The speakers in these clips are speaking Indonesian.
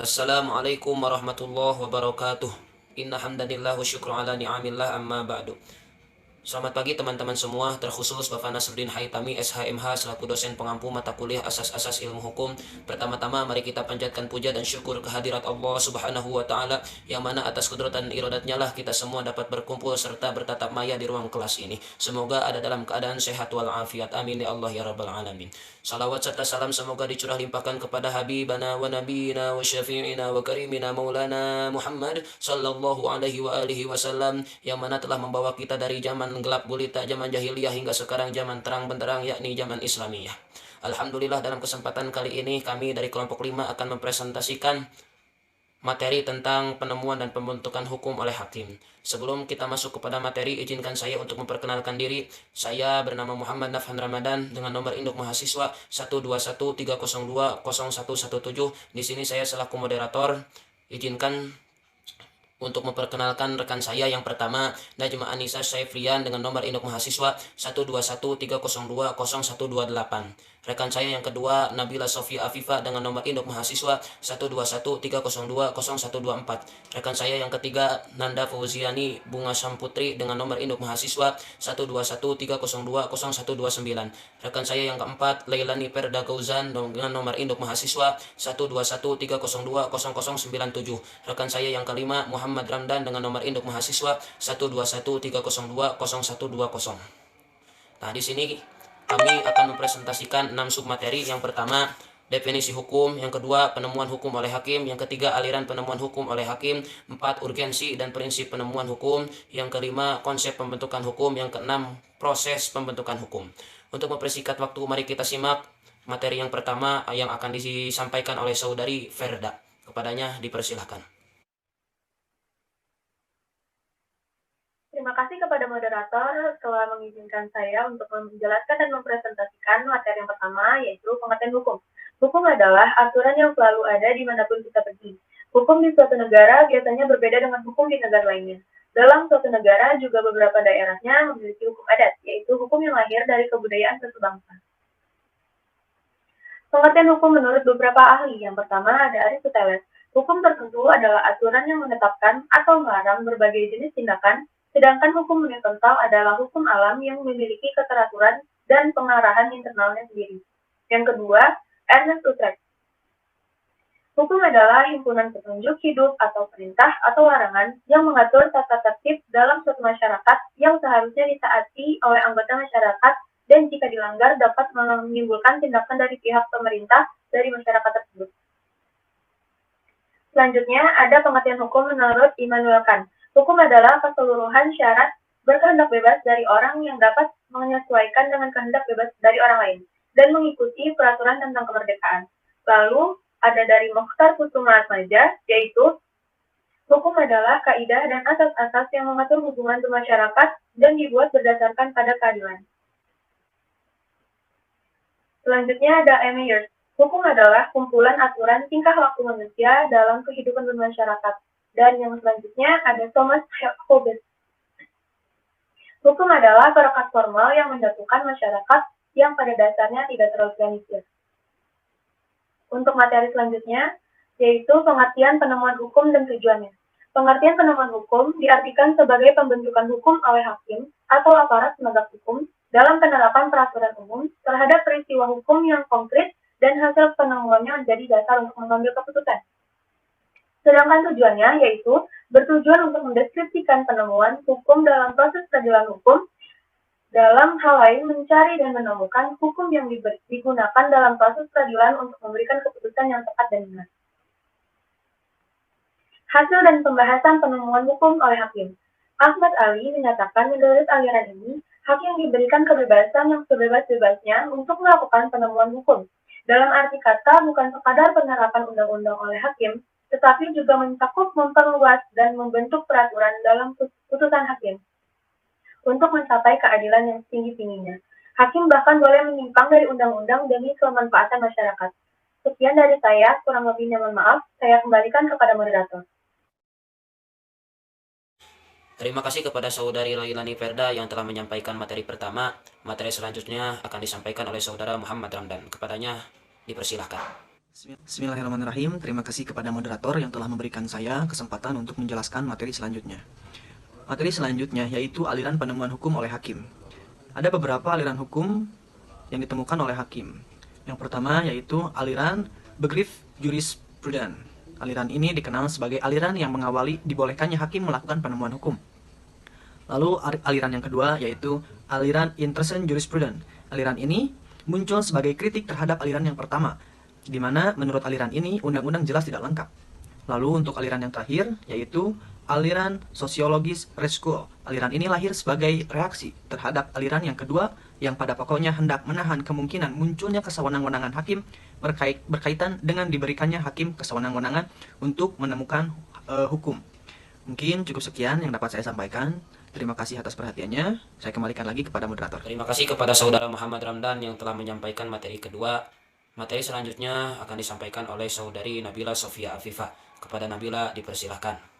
Assalamualaikum warahmatullahi wabarakatuh. Inna hamdanillah wa syukru ala ni'amillah amma ba'du. Selamat pagi teman-teman semua, terkhusus Bapak Nasruddin Haitami SHMH selaku dosen pengampu mata kuliah Asas-Asas Ilmu Hukum. Pertama-tama mari kita panjatkan puja dan syukur kehadirat Allah Subhanahu wa taala yang mana atas kudratan iradatnya lah kita semua dapat berkumpul serta bertatap maya di ruang kelas ini. Semoga ada dalam keadaan sehat walafiat. Amin ya Allah ya rabbal alamin. Salawat serta salam semoga dicurah limpahkan kepada habibana wa nabiyina wa syafi'ina wa karimina maulana Muhammad sallallahu alaihi wa alihi wasallam yang mana telah membawa kita dari zaman gelap gulita, zaman jahiliyah hingga sekarang zaman terang benderang yakni zaman Islamiyah. Alhamdulillah dalam kesempatan kali ini kami dari kelompok 5 akan mempresentasikan materi tentang penemuan dan pembentukan hukum oleh hakim. Sebelum kita masuk kepada materi, izinkan saya untuk memperkenalkan diri. Saya bernama Muhammad Nafhan Ramadan dengan nomor induk mahasiswa 12130201117. Di sini saya selaku moderator. Izinkan untuk memperkenalkan rekan saya yang pertama, Najma Anissa Saifrian dengan nomor induk mahasiswa 12130201128. Rekan saya yang kedua, Nabila Sofia Afifa dengan nomor induk mahasiswa 12130201124. Rekan saya yang ketiga, Nanda Fauziani Bunga Samputri dengan nomor induk mahasiswa 12130201129. Rekan saya yang keempat, Leilani Perda Gauzan dengan nomor induk mahasiswa 12130200097. Rekan saya yang kelima, Muhammad Ramdan dengan nomor induk mahasiswa 12130200120. Nah, di sini kami akan mempresentasikan 6 submateri. Yang pertama, definisi hukum. Yang kedua, penemuan hukum oleh hakim. Yang ketiga, aliran penemuan hukum oleh hakim. 4, urgensi dan prinsip penemuan hukum. Yang kelima, konsep pembentukan hukum. Yang keenam, proses pembentukan hukum. Untuk mempersingkat waktu, mari kita simak materi yang pertama yang akan disampaikan oleh saudari Ferda. Kepadanya dipersilahkan. Terima kasih kepada moderator telah mengizinkan saya untuk menjelaskan dan mempresentasikan materi yang pertama, yaitu pengertian hukum. Hukum adalah aturan yang selalu ada dimanapun kita pergi. Hukum di suatu negara biasanya berbeda dengan hukum di negara lainnya. Dalam suatu negara juga beberapa daerahnya memiliki hukum adat, yaitu hukum yang lahir dari kebudayaan suatu bangsa. Pengertian hukum menurut beberapa ahli. Yang pertama ada Aristoteles. Hukum tertentu adalah aturan yang menetapkan atau melarang berbagai jenis tindakan, sedangkan hukum universal adalah hukum alam yang memiliki keteraturan dan pengarahan internalnya sendiri. Yang kedua, Ernest Utrecht. Hukum adalah himpunan petunjuk hidup atau perintah atau larangan yang mengatur tata tertib dalam suatu masyarakat yang seharusnya ditaati oleh anggota masyarakat dan jika dilanggar dapat menimbulkan tindakan dari pihak pemerintah dari masyarakat tersebut. Selanjutnya, ada pengertian hukum menurut Immanuel Kant. Hukum adalah keseluruhan syarat berkehendak bebas dari orang yang dapat menyesuaikan dengan kehendak bebas dari orang lain dan mengikuti peraturan tentang kemerdekaan. Lalu, ada dari Mokhtar Kusumaatmadja, yaitu hukum adalah kaidah dan asas-asas yang mengatur hubungan bermasyarakat dan dibuat berdasarkan pada keadilan. Selanjutnya ada Ameyers. Hukum adalah kumpulan aturan tingkah laku manusia dalam kehidupan bermasyarakat. Dan yang selanjutnya ada Thomas Hobbes. Hukum adalah perekat formal yang mendatukan masyarakat yang pada dasarnya tidak terorganisir. Untuk materi selanjutnya, yaitu pengertian penemuan hukum dan tujuannya. Pengertian penemuan hukum diartikan sebagai pembentukan hukum oleh hakim atau aparat penegak hukum dalam penerapan peraturan umum terhadap peristiwa hukum yang konkret dan hasil penemuannya menjadi dasar untuk mengambil keputusan. Sedangkan tujuannya yaitu bertujuan untuk mendeskripsikan penemuan hukum dalam proses peradilan hukum, dalam hal lain mencari dan menemukan hukum yang digunakan dalam proses peradilan untuk memberikan keputusan yang tepat dan benar. Hasil dan pembahasan penemuan hukum oleh hakim. Ahmad Ali menyatakan menurut aliran ini, hakim diberikan kebebasan yang sebebas-bebasnya untuk melakukan penemuan hukum. Dalam arti kata bukan sekadar penerapan undang-undang oleh hakim, tetapi juga mencakup memperluas dan membentuk peraturan dalam putusan hakim untuk mencapai keadilan yang tinggi-tingginya. Hakim bahkan boleh menyimpang dari undang-undang demi kemanfaatan masyarakat. Sekian dari saya, kurang lebihnya mohon maaf, saya kembalikan kepada moderator. Terima kasih kepada saudari Leilani Perda yang telah menyampaikan materi pertama. Materi selanjutnya akan disampaikan oleh saudara Muhammad Ramdan. Kepadanya dipersilahkan. Bismillahirrahmanirrahim. Terima kasih kepada moderator yang telah memberikan saya kesempatan untuk menjelaskan materi selanjutnya. Materi selanjutnya yaitu aliran penemuan hukum oleh hakim. Ada beberapa aliran hukum yang ditemukan oleh hakim. Yang pertama yaitu aliran Begriff Jurisprudence. Aliran ini dikenal sebagai aliran yang mengawali dibolehkannya hakim melakukan penemuan hukum. Lalu aliran yang kedua yaitu aliran Interessen Jurisprudence. Aliran ini muncul sebagai kritik terhadap aliran yang pertama, di mana menurut aliran ini undang-undang jelas tidak lengkap. Lalu untuk aliran yang terakhir yaitu aliran sosiologis reskuo. Aliran ini lahir sebagai reaksi terhadap aliran yang kedua yang pada pokoknya hendak menahan kemungkinan munculnya kesewenang-wenangan hakim berkaitan dengan diberikannya hakim kesewenang-wenangan untuk menemukan hukum. Mungkin cukup sekian yang dapat saya sampaikan. Terima kasih atas perhatiannya. Saya kembalikan lagi kepada moderator. Terima kasih kepada saudara Muhammad Ramdan yang telah menyampaikan materi kedua. Materi selanjutnya akan disampaikan oleh saudari Nabila Sofia Afifah. Kepada Nabila dipersilahkan.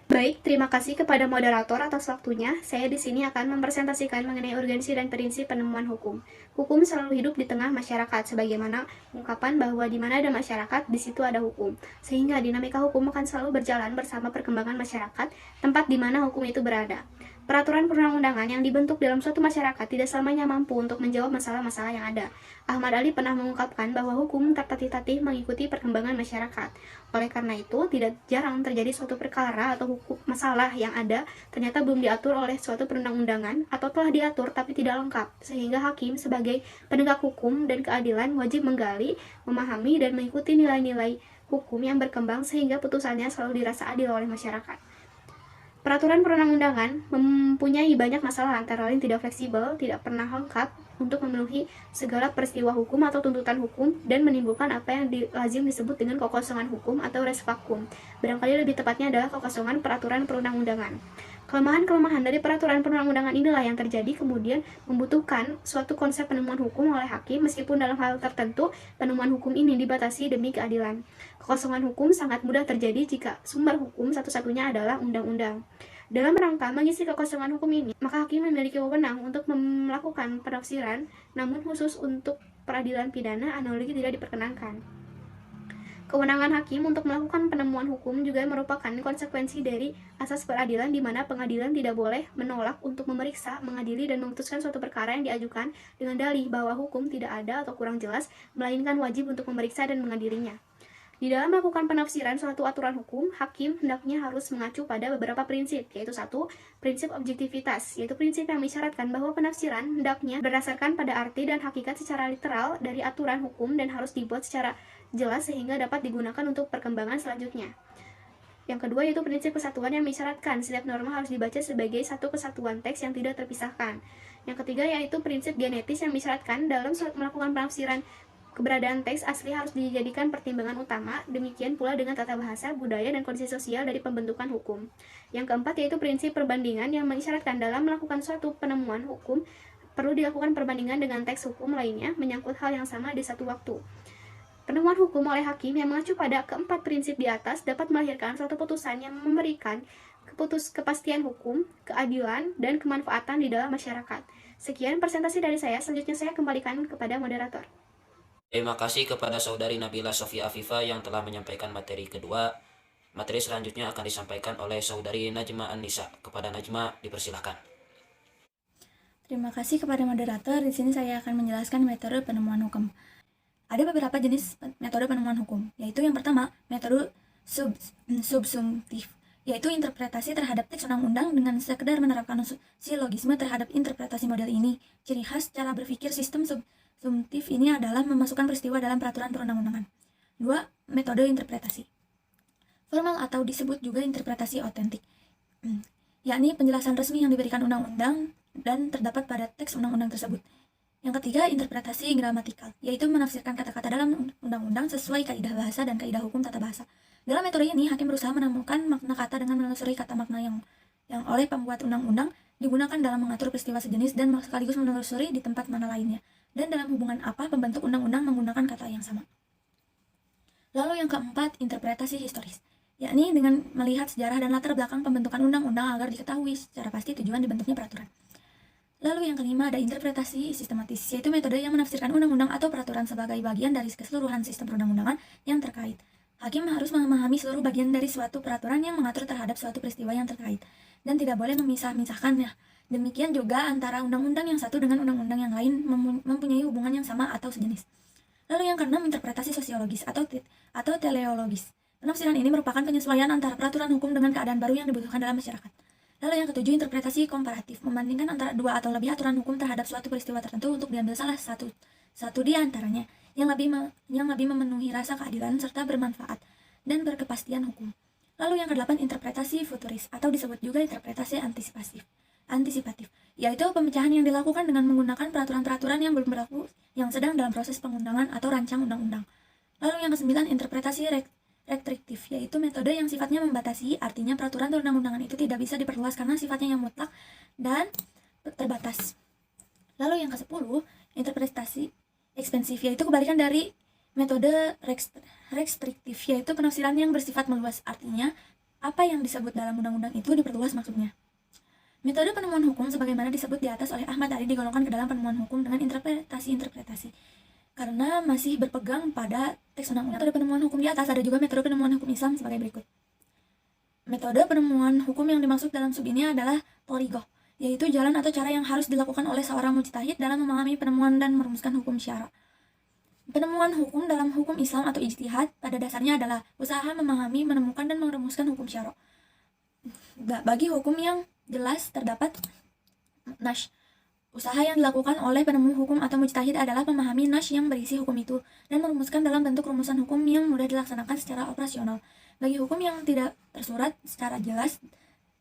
Baik, terima kasih kepada moderator atas waktunya. Saya di sini akan mempresentasikan mengenai urgensi dan prinsip penemuan hukum. Hukum selalu hidup di tengah masyarakat, sebagaimana ungkapan bahwa di mana ada masyarakat, di situ ada hukum. Sehingga dinamika hukum akan selalu berjalan bersama perkembangan masyarakat, tempat di mana hukum itu berada. Peraturan perundang-undangan yang dibentuk dalam suatu masyarakat tidak selamanya mampu untuk menjawab masalah-masalah yang ada. Ahmad Ali pernah mengungkapkan bahwa hukum tertatih-tatih mengikuti perkembangan masyarakat. Oleh karena itu, tidak jarang terjadi suatu perkara atau masalah yang ada ternyata belum diatur oleh suatu perundang-undangan atau telah diatur tapi tidak lengkap, sehingga hakim sebagai penegak hukum dan keadilan wajib menggali, memahami, dan mengikuti nilai-nilai hukum yang berkembang sehingga putusannya selalu dirasa adil oleh masyarakat. Peraturan perundang-undangan mempunyai banyak masalah, antara lain tidak fleksibel, tidak pernah lengkap untuk memenuhi segala peristiwa hukum atau tuntutan hukum, dan menimbulkan apa yang lazim disebut dengan kekosongan hukum atau res vacuum. Barangkali lebih tepatnya adalah kekosongan peraturan perundang-undangan. Kelemahan-kelemahan dari peraturan perundang-undangan inilah yang terjadi kemudian membutuhkan suatu konsep penemuan hukum oleh hakim, meskipun dalam hal tertentu penemuan hukum ini dibatasi demi keadilan. Kekosongan hukum sangat mudah terjadi jika sumber hukum satu-satunya adalah undang-undang. Dalam rangka mengisi kekosongan hukum ini, maka hakim memiliki wewenang untuk melakukan penafsiran, namun khusus untuk peradilan pidana, analogi tidak diperkenankan. Kewenangan hakim untuk melakukan penemuan hukum juga merupakan konsekuensi dari asas peradilan, di mana pengadilan tidak boleh menolak untuk memeriksa, mengadili, dan memutuskan suatu perkara yang diajukan dengan dalih bahwa hukum tidak ada atau kurang jelas, melainkan wajib untuk memeriksa dan mengadilinya. Di dalam melakukan penafsiran suatu aturan hukum, hakim hendaknya harus mengacu pada beberapa prinsip, yaitu satu, prinsip objektivitas, yaitu prinsip yang mengisyaratkan bahwa penafsiran hendaknya berdasarkan pada arti dan hakikat secara literal dari aturan hukum dan harus dibuat secara jelas sehingga dapat digunakan untuk perkembangan selanjutnya. Yang kedua yaitu prinsip kesatuan yang mengisyaratkan setiap norma harus dibaca sebagai satu kesatuan teks yang tidak terpisahkan. Yang ketiga yaitu prinsip genetis yang mengisyaratkan dalam melakukan penafsiran keberadaan teks asli harus dijadikan pertimbangan utama, demikian pula dengan tata bahasa, budaya, dan kondisi sosial dari pembentukan hukum. Yang keempat yaitu prinsip perbandingan yang mengisyaratkan dalam melakukan suatu penemuan hukum perlu dilakukan perbandingan dengan teks hukum lainnya menyangkut hal yang sama di satu waktu. Penemuan hukum oleh hakim yang mengacu pada keempat prinsip di atas dapat melahirkan suatu putusan yang memberikan kepastian hukum, keadilan, dan kemanfaatan di dalam masyarakat. Sekian presentasi dari saya, selanjutnya saya kembalikan kepada moderator. Terima kasih kepada saudari Nabila Sofia Afifah yang telah menyampaikan materi kedua. Materi selanjutnya akan disampaikan oleh saudari Najma An-Nisa. Kepada Najma dipersilahkan. Terima kasih kepada moderator. Di sini saya akan menjelaskan metode penemuan hukum. Ada beberapa jenis metode penemuan hukum, yaitu yang pertama, metode subsumtif, yaitu interpretasi terhadap teks undang-undang dengan sekedar menerapkan silogisme terhadap interpretasi model ini. Ciri khas cara berpikir sistem subsumtif ini adalah memasukkan peristiwa dalam peraturan perundang-undangan. 2. Metode interpretasi formal atau disebut juga interpretasi otentik, yakni penjelasan resmi yang diberikan undang-undang dan terdapat pada teks undang-undang tersebut. Yang ketiga, interpretasi gramatikal, yaitu menafsirkan kata-kata dalam undang-undang sesuai kaidah bahasa dan kaidah hukum tata bahasa. Dalam metode ini, hakim berusaha menemukan makna kata dengan menelusuri kata makna yang oleh pembuat undang-undang digunakan dalam mengatur peristiwa sejenis dan sekaligus menelusuri di tempat mana lainnya, dan dalam hubungan apa pembentuk undang-undang menggunakan kata yang sama. Lalu yang keempat, interpretasi historis, yakni dengan melihat sejarah dan latar belakang pembentukan undang-undang agar diketahui secara pasti tujuan dibentuknya peraturan. Lalu yang kelima ada interpretasi sistematis, yaitu metode yang menafsirkan undang-undang atau peraturan sebagai bagian dari keseluruhan sistem perundang-undangan yang terkait. Hakim harus memahami seluruh bagian dari suatu peraturan yang mengatur terhadap suatu peristiwa yang terkait, dan tidak boleh memisah-misahkannya. Demikian juga antara undang-undang yang satu dengan undang-undang yang lain mempunyai hubungan yang sama atau sejenis. Lalu yang keenam, interpretasi sosiologis atau teleologis. Penafsiran ini merupakan penyesuaian antara peraturan hukum dengan keadaan baru yang dibutuhkan dalam masyarakat. Lalu yang ketujuh, interpretasi komparatif, membandingkan antara dua atau lebih aturan hukum terhadap suatu peristiwa tertentu untuk diambil salah satu di antaranya yang lebih memenuhi rasa keadilan serta bermanfaat dan berkepastian hukum. Lalu yang kedelapan, interpretasi futuris atau disebut juga interpretasi antisipatif, yaitu pemecahan yang dilakukan dengan menggunakan peraturan-peraturan yang belum berlaku yang sedang dalam proses pengundangan atau rancang undang-undang. Lalu yang kesembilan, interpretasi restriktif, yaitu metode yang sifatnya membatasi, artinya peraturan perundang-undangan itu tidak bisa diperluas karena sifatnya yang mutlak dan terbatas. Lalu yang ke-10, interpretasi ekspensif, yaitu kebalikan dari metode restriktif, yaitu penafsiran yang bersifat meluas, artinya apa yang disebut dalam undang-undang itu diperluas maksudnya. Metode penemuan hukum sebagaimana disebut di atas oleh Ahmad Ali digolongkan ke dalam penemuan hukum dengan interpretasi karena masih berpegang pada teks undang-undang. Metode penemuan hukum di atas ada juga metode penemuan hukum Islam sebagai berikut. Metode penemuan hukum yang dimaksud dalam sub ini adalah thoriqah, yaitu jalan atau cara yang harus dilakukan oleh seorang mujtahid dalam memahami penemuan dan merumuskan hukum syara. Penemuan hukum dalam hukum Islam atau ijtihad pada dasarnya adalah usaha memahami, menemukan, dan merumuskan hukum syara. Bagi hukum yang jelas terdapat nash. Usaha yang dilakukan oleh penemu hukum atau mujtahid adalah memahami nash yang berisi hukum itu dan merumuskan dalam bentuk rumusan hukum yang mudah dilaksanakan secara operasional. Bagi hukum yang tidak tersurat secara jelas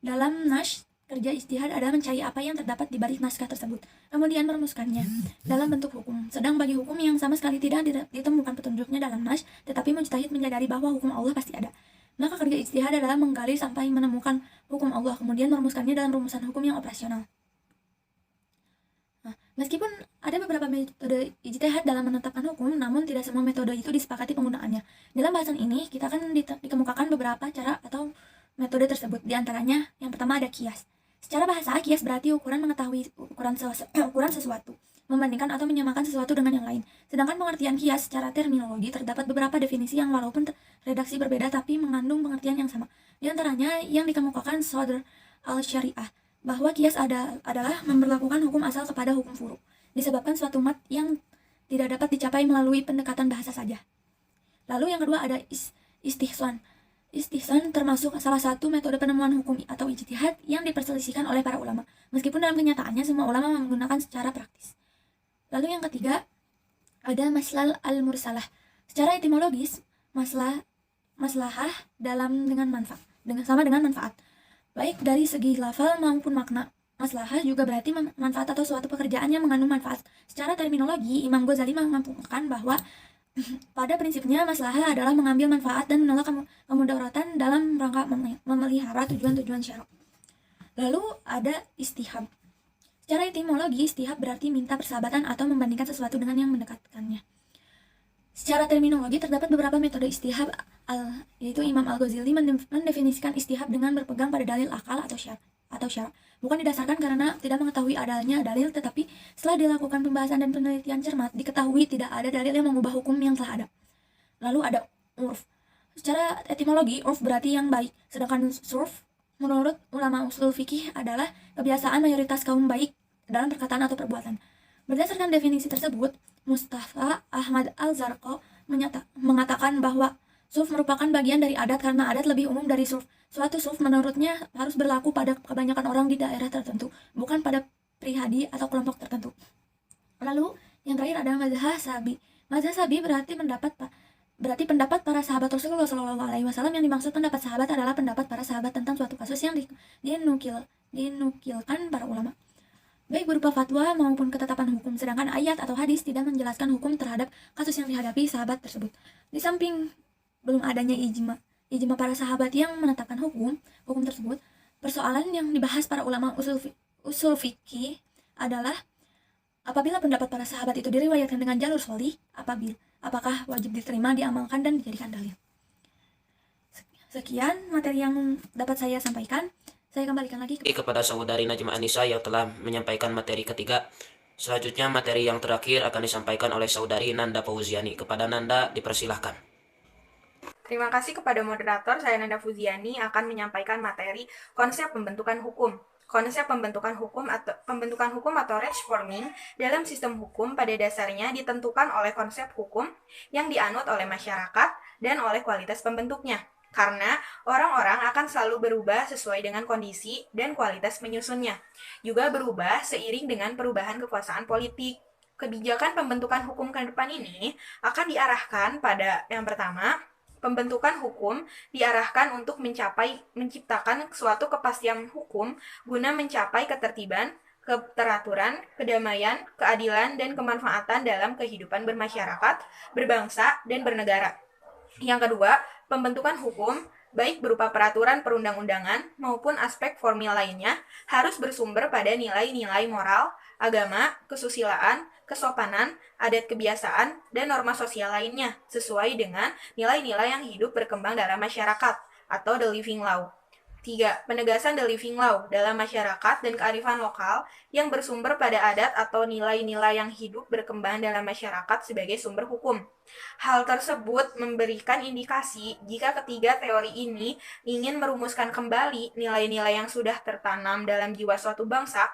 dalam nash, kerja ijtihad adalah mencari apa yang terdapat di balik naskah tersebut, kemudian merumuskannya dalam bentuk hukum. Sedang bagi hukum yang sama sekali tidak ditemukan petunjuknya dalam nash, tetapi mujtahid menyadari bahwa hukum Allah pasti ada, maka kerja ijtihad adalah menggali sampai menemukan hukum Allah, kemudian merumuskannya dalam rumusan hukum yang operasional. Meskipun ada beberapa metode ijtihad dalam menetapkan hukum, namun tidak semua metode itu disepakati penggunaannya. Dalam bahasan ini, kita akan dikemukakan beberapa cara atau metode tersebut. Di antaranya, yang pertama ada kias. Secara bahasa, kias berarti ukuran mengetahui ukuran sesuatu, membandingkan atau menyamakan sesuatu dengan yang lain. Sedangkan pengertian kias secara terminologi terdapat beberapa definisi yang walaupun redaksi berbeda tapi mengandung pengertian yang sama. Di antaranya yang dikemukakan Sadr al-Syariah, bahwa kias adalah memberlakukan hukum asal kepada hukum furu, disebabkan suatu mat yang tidak dapat dicapai melalui pendekatan bahasa saja. Lalu yang kedua ada istihsan. Istihsan termasuk salah satu metode penemuan hukum atau ijtihad yang diperselisihkan oleh para ulama, meskipun dalam kenyataannya semua ulama menggunakan secara praktis. Lalu yang ketiga ada maslal al-mursalah. Secara etimologis, maslahah dengan manfaat. Baik dari segi lafal maupun makna. Maslahah juga berarti manfaat atau suatu pekerjaan yang mengandung manfaat. Secara terminologi, Imam Ghazali mengampungkan bahwa pada prinsipnya maslahah adalah mengambil manfaat dan menolak kemudaratan dalam rangka memelihara tujuan-tujuan syara. Lalu ada istihab. Secara etimologi, istihab berarti minta persahabatan atau membandingkan sesuatu dengan yang mendekatkannya. Secara terminologi terdapat beberapa metode istihab, yaitu Imam Al-Ghazali mendefinisikan istihab dengan berpegang pada dalil akal atau syara. Bukan didasarkan karena tidak mengetahui adanya dalil, tetapi setelah dilakukan pembahasan dan penelitian cermat, diketahui tidak ada dalil yang mengubah hukum yang telah ada. Lalu ada urf. Secara etimologi, urf berarti yang baik, sedangkan surf menurut ulama usul fikih adalah kebiasaan mayoritas kaum baik dalam perkataan atau perbuatan. Berdasarkan definisi tersebut, Mustafa Ahmad Al-Zarqa mengatakan bahwa surf merupakan bagian dari adat karena adat lebih umum dari surf. Suatu surf menurutnya harus berlaku pada kebanyakan orang di daerah tertentu, bukan pada pribadi atau kelompok tertentu. Lalu, yang terakhir ada mazhab sabi. Mazhab sabi berarti pendapat para sahabat Rasulullah SAW. Yang dimaksud pendapat sahabat adalah pendapat para sahabat tentang suatu kasus yang dinukilkan para ulama, baik berupa fatwa maupun ketetapan hukum, sedangkan ayat atau hadis tidak menjelaskan hukum terhadap kasus yang dihadapi sahabat tersebut. Di samping belum adanya ijma para sahabat yang menetapkan hukum tersebut, persoalan yang dibahas para ulama usul fikih adalah apabila pendapat para sahabat itu diriwayatkan dengan jalur sholih, apakah wajib diterima, diamalkan, dan dijadikan dalil. Sekian materi yang dapat saya sampaikan. Saya kembalikan lagi Kepada saudari Najma Anissa yang telah menyampaikan materi ketiga. Selanjutnya materi yang terakhir akan disampaikan oleh saudari Nanda Fauziani. Kepada Nanda dipersilahkan. Terima kasih kepada moderator, saya Nanda Fuziani akan menyampaikan materi konsep pembentukan hukum. Konsep pembentukan hukum atau reforming dalam sistem hukum pada dasarnya ditentukan oleh konsep hukum yang dianut oleh masyarakat dan oleh kualitas pembentuknya. Karena orang-orang akan selalu berubah sesuai dengan kondisi dan kualitas penyusunnya. Juga berubah seiring dengan perubahan kekuasaan politik. Kebijakan pembentukan hukum ke depan ini akan diarahkan pada yang pertama, pembentukan hukum diarahkan untuk menciptakan suatu kepastian hukum guna mencapai ketertiban, keteraturan, kedamaian, keadilan, dan kemanfaatan dalam kehidupan bermasyarakat, berbangsa, dan bernegara. Yang kedua, pembentukan hukum, baik berupa peraturan perundang-undangan maupun aspek formil lainnya, harus bersumber pada nilai-nilai moral, agama, kesusilaan, kesopanan, adat kebiasaan, dan norma sosial lainnya, sesuai dengan nilai-nilai yang hidup berkembang dalam masyarakat, atau the living law. 3. Penegasan the living law dalam masyarakat dan kearifan lokal yang bersumber pada adat atau nilai-nilai yang hidup berkembang dalam masyarakat sebagai sumber hukum. Hal tersebut memberikan indikasi jika ketiga teori ini ingin merumuskan kembali nilai-nilai yang sudah tertanam dalam jiwa suatu bangsa,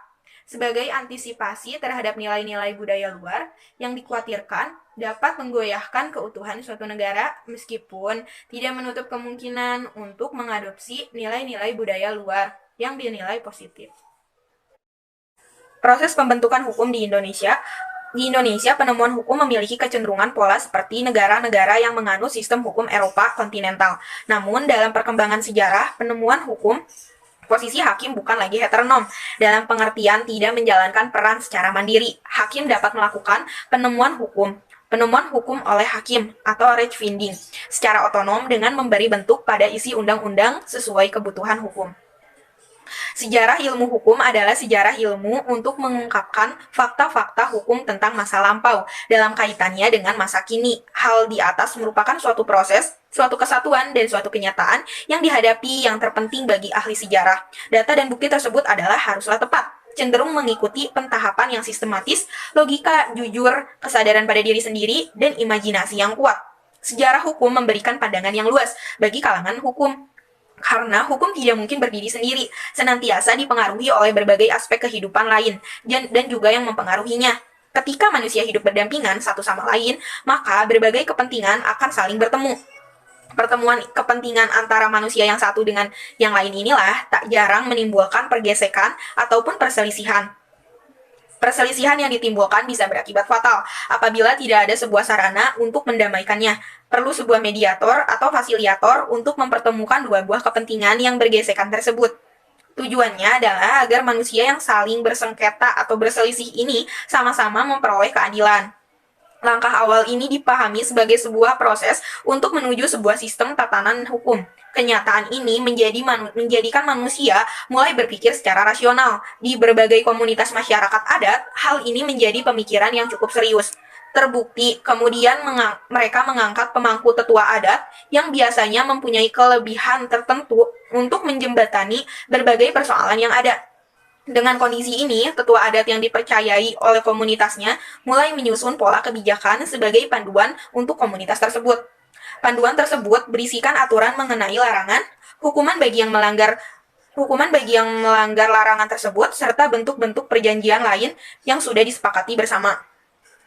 sebagai antisipasi terhadap nilai-nilai budaya luar yang dikhawatirkan dapat menggoyahkan keutuhan suatu negara meskipun tidak menutup kemungkinan untuk mengadopsi nilai-nilai budaya luar yang dinilai positif. Proses pembentukan hukum di Indonesia, penemuan hukum memiliki kecenderungan pola seperti negara-negara yang menganut sistem hukum Eropa kontinental. Namun, dalam perkembangan sejarah, penemuan hukum posisi hakim bukan lagi heteronom, dalam pengertian tidak menjalankan peran secara mandiri. Hakim dapat melakukan penemuan hukum oleh hakim atau rechtfinding secara otonom dengan memberi bentuk pada isi undang-undang sesuai kebutuhan hukum. Sejarah ilmu hukum adalah sejarah ilmu untuk mengungkapkan fakta-fakta hukum tentang masa lampau dalam kaitannya dengan masa kini. Hal di atas merupakan suatu proses, suatu kesatuan, dan suatu kenyataan yang dihadapi yang terpenting bagi ahli sejarah. Data dan bukti tersebut haruslah tepat, cenderung mengikuti pentahapan yang sistematis, logika, jujur, kesadaran pada diri sendiri, dan imajinasi yang kuat. Sejarah hukum memberikan pandangan yang luas bagi kalangan hukum. Karena hukum tidak mungkin berdiri sendiri, senantiasa dipengaruhi oleh berbagai aspek kehidupan lain, dan juga yang mempengaruhinya. Ketika manusia hidup berdampingan satu sama lain, maka berbagai kepentingan akan saling bertemu. Pertemuan kepentingan antara manusia yang satu dengan yang lain inilah tak jarang menimbulkan pergesekan ataupun perselisihan. Perselisihan yang ditimbulkan bisa berakibat fatal apabila tidak ada sebuah sarana untuk mendamaikannya. Perlu sebuah mediator atau fasilitator untuk mempertemukan dua buah kepentingan yang bergesekan tersebut. Tujuannya adalah agar manusia yang saling bersengketa atau berselisih ini sama-sama memperoleh keadilan. Langkah awal ini dipahami sebagai sebuah proses untuk menuju sebuah sistem tatanan hukum. Kenyataan ini menjadikan manusia mulai berpikir secara rasional. Di berbagai komunitas masyarakat adat, hal ini menjadi pemikiran yang cukup serius. Terbukti, kemudian mereka mengangkat pemangku tetua adat yang biasanya mempunyai kelebihan tertentu untuk menjembatani berbagai persoalan yang ada. Dengan kondisi ini, tetua adat yang dipercayai oleh komunitasnya mulai menyusun pola kebijakan sebagai panduan untuk komunitas tersebut. Panduan tersebut berisikan aturan mengenai larangan, hukuman bagi yang melanggar larangan tersebut, serta bentuk-bentuk perjanjian lain yang sudah disepakati bersama.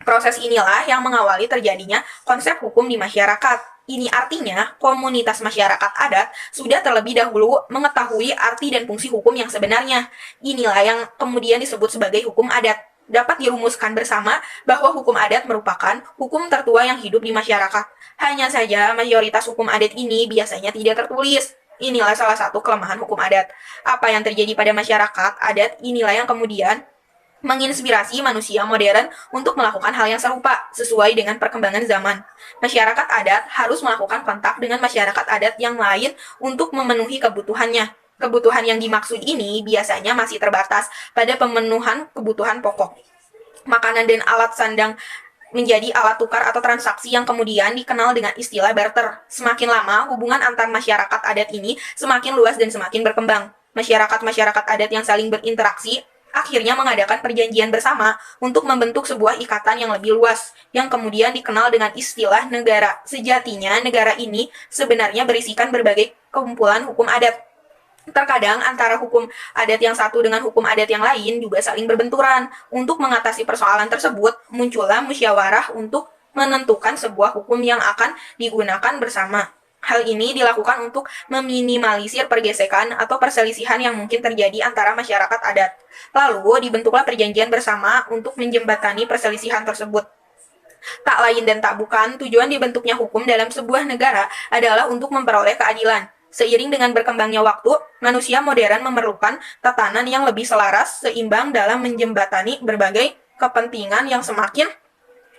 Proses inilah yang mengawali terjadinya konsep hukum di masyarakat. Ini artinya komunitas masyarakat adat sudah terlebih dahulu mengetahui arti dan fungsi hukum yang sebenarnya. Inilah yang kemudian disebut sebagai hukum adat. Dapat dirumuskan bersama bahwa hukum adat merupakan hukum tertua yang hidup di masyarakat. Hanya saja mayoritas hukum adat ini biasanya tidak tertulis. Inilah salah satu kelemahan hukum adat. Apa yang terjadi pada masyarakat adat inilah yang kemudian menginspirasi manusia modern untuk melakukan hal yang serupa sesuai dengan perkembangan zaman. Masyarakat adat harus melakukan kontak dengan masyarakat adat yang lain untuk memenuhi kebutuhannya. Kebutuhan yang dimaksud ini biasanya masih terbatas pada pemenuhan kebutuhan pokok. Makanan dan alat sandang menjadi alat tukar atau transaksi yang kemudian dikenal dengan istilah barter. Semakin lama, hubungan antar masyarakat adat ini semakin luas dan semakin berkembang. Masyarakat-masyarakat adat yang saling berinteraksi akhirnya mengadakan perjanjian bersama untuk membentuk sebuah ikatan yang lebih luas, yang kemudian dikenal dengan istilah negara. Sejatinya, negara ini sebenarnya berisikan berbagai kumpulan hukum adat. Terkadang antara hukum adat yang satu dengan hukum adat yang lain juga saling berbenturan. Untuk mengatasi persoalan tersebut, muncullah musyawarah untuk menentukan sebuah hukum yang akan digunakan bersama. Hal ini dilakukan untuk meminimalisir pergesekan atau perselisihan yang mungkin terjadi antara masyarakat adat. Lalu dibentuklah perjanjian bersama untuk menjembatani perselisihan tersebut. Tak lain dan tak bukan, tujuan dibentuknya hukum dalam sebuah negara adalah untuk memperoleh keadilan. Seiring dengan berkembangnya waktu, manusia modern memerlukan tatanan yang lebih selaras, seimbang dalam menjembatani berbagai kepentingan yang semakin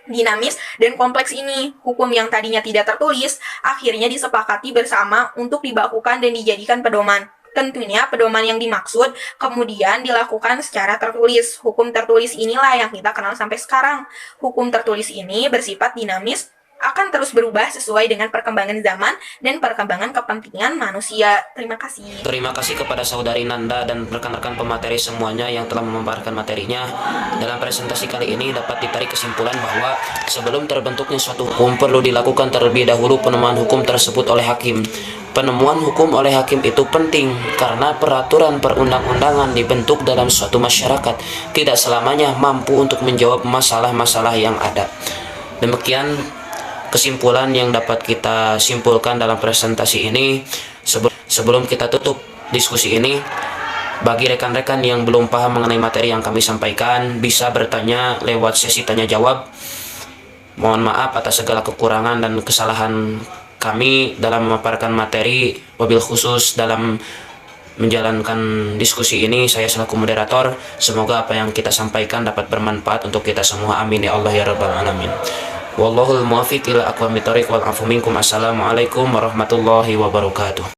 dinamis dan kompleks ini. Hukum yang tadinya tidak tertulis akhirnya disepakati bersama untuk dibakukan dan dijadikan pedoman. Tentunya pedoman yang dimaksud kemudian dilakukan secara tertulis. Hukum tertulis inilah yang kita kenal sampai sekarang. Hukum tertulis ini bersifat dinamis, akan terus berubah sesuai dengan perkembangan zaman dan perkembangan kepentingan manusia. Terima kasih. Terima kasih kepada saudari Nanda dan rekan-rekan pemateri semuanya yang telah memaparkan materinya. Dalam presentasi kali ini dapat ditarik kesimpulan bahwa sebelum terbentuknya suatu hukum perlu dilakukan terlebih dahulu penemuan hukum tersebut oleh hakim. Penemuan hukum oleh hakim itu penting karena peraturan perundang-undangan dibentuk dalam suatu masyarakat tidak selamanya mampu untuk menjawab masalah-masalah yang ada. Demikian kesimpulan yang dapat kita simpulkan dalam presentasi ini. Sebelum kita tutup diskusi ini, bagi rekan-rekan yang belum paham mengenai materi yang kami sampaikan, bisa bertanya lewat sesi tanya jawab. Mohon maaf atas segala kekurangan dan kesalahan kami dalam memaparkan materi, wabil khusus dalam menjalankan diskusi ini. Saya selaku moderator, semoga apa yang kita sampaikan dapat bermanfaat untuk kita semua. Amin ya Allah ya rabbal alamin. Wallahul muwaffiq ila aqwamit thoriq wal afu minkum. Assalamualaikum warahmatullahi wabarakatuh.